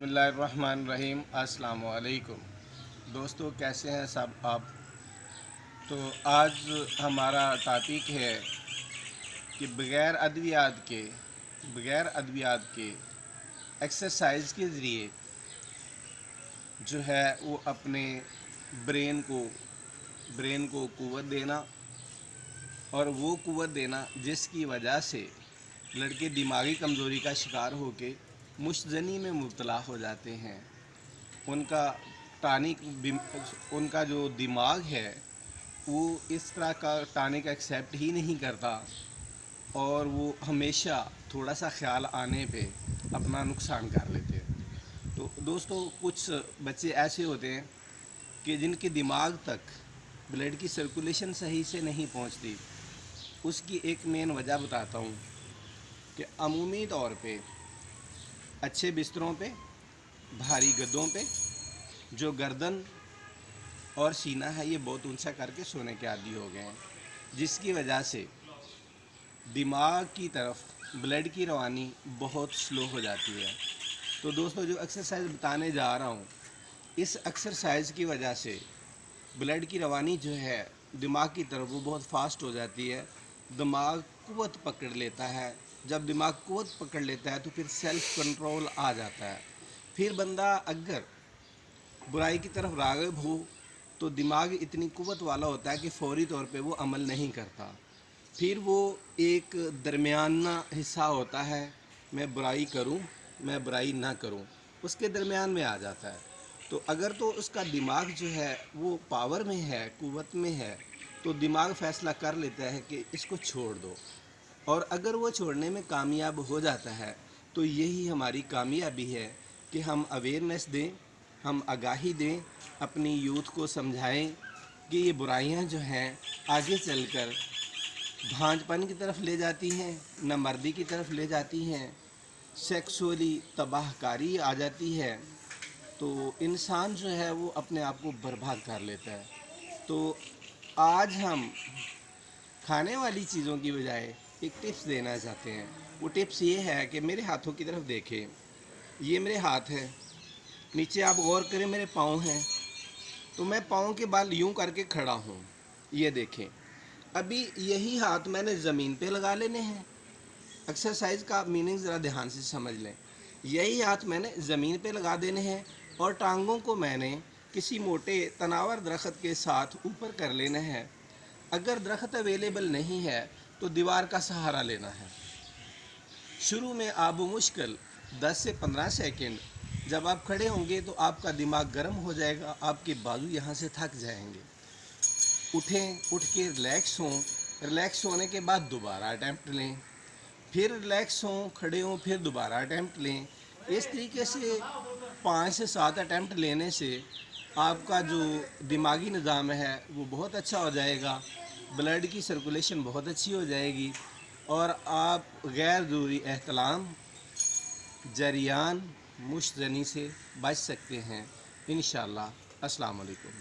बिस्मिल्लाहिर्रहमानिर्रहीम। अस्सलाम-ओ-अलैकुम। दोस्तों, कैसे हैं सब आप? तो आज हमारा टॉपिक है कि बग़ैर अद्वियात के एक्सरसाइज के ज़रिए जो है वो अपने ब्रेन को क़ुव्वत देना, और वो क़ुव्वत देना जिसकी वजह से लड़के दिमागी कमज़ोरी का शिकार होकर मुश्तज़नी में मुब्तला हो जाते हैं। उनका जो दिमाग है वो इस तरह का टॉनिक एक्सेप्ट ही नहीं करता, और वो हमेशा थोड़ा सा ख्याल आने पे अपना नुकसान कर लेते हैं। तो दोस्तों, कुछ बच्चे ऐसे होते हैं कि जिनके दिमाग तक ब्लड की सर्कुलेशन सही से नहीं पहुंचती। उसकी एक मेन वजह बताता हूं कि अमूमी तौर पे अच्छे बिस्तरों पे, भारी गद्दों पे जो गर्दन और सीना है ये बहुत ऊंचा करके सोने के आदी हो गए हैं, जिसकी वजह से दिमाग की तरफ ब्लड की रवानी बहुत स्लो हो जाती है। तो दोस्तों, जो एक्सरसाइज बताने जा रहा हूँ, इस एक्सरसाइज की वजह से ब्लड की रवानी जो है दिमाग की तरफ वो बहुत फास्ट हो जाती है। दिमाग क़ुव्वत पकड़ लेता है। जब दिमाग क़ुव्वत पकड़ लेता है तो फिर सेल्फ़ कंट्रोल आ जाता है। फिर बंदा अगर बुराई की तरफ राग़िब हो तो दिमाग इतनी क़ुव्वत वाला होता है कि फ़ौरी तौर पे वो अमल नहीं करता। फिर वो एक दरमियाना हिस्सा होता है, मैं बुराई करूं, मैं बुराई ना करूं, उसके दरमियान में आ जाता है। तो अगर तो उसका दिमाग जो है वो पावर में है, क़ुव्वत में है, तो दिमाग फ़ैसला कर लेता है कि इसको छोड़ दो। और अगर वो छोड़ने में कामयाब हो जाता है तो यही हमारी कामयाबी है कि हम अवेयरनेस दें, हम आगाही दें, अपनी यूथ को समझाएं कि ये बुराइयां जो हैं आगे चलकर भांजपन की तरफ ले जाती हैं, नामर्दी की तरफ ले जाती हैं, सेक्सुअली तबाहकारी आ जाती है। तो इंसान जो है वो अपने आप को बर्बाद कर लेता है। तो आज हम खाने वाली चीज़ों की बजाय एक टिप्स देना चाहते हैं। वो टिप्स ये है कि मेरे हाथों की तरफ देखें, ये मेरे हाथ हैं, नीचे आप गौर करें मेरे पाँव हैं, तो मैं पाँव के बाल यूं करके खड़ा हूँ, ये देखें। अभी यही हाथ मैंने ज़मीन पे लगा लेने हैं। एक्सरसाइज का मीनिंग ज़रा ध्यान से समझ लें। यही हाथ मैंने ज़मीन पे लगा देने हैं और टांगों को मैंने किसी मोटे तनावर दरख्त के साथ ऊपर कर लेना है। अगर दरख्त अवेलेबल नहीं है तो दीवार का सहारा लेना है। शुरू में आप मुश्किल 10 से 15 सेकंड जब आप खड़े होंगे तो आपका दिमाग गर्म हो जाएगा, आपके बाजू यहाँ से थक जाएंगे। उठें, उठ के रिलैक्स हों, रिलैक्स होने के बाद दोबारा अटैम्प्ट लें, फिर रिलैक्स हों, खड़े हों, फिर दोबारा अटैम्प्ट लें। इस तरीके से 5 से 7 अटैम्प्ट लेने से आपका जो दिमागी निज़ाम है वो बहुत अच्छा हो जाएगा, ब्लड की सर्कुलेशन बहुत अच्छी हो जाएगी, और आप गैर ज़रूरी एहतलाम, जरियान, मुश्तज़नी से बच सकते हैं इंशाअल्लाह। अस्सलाम-ओ-अलैकुम।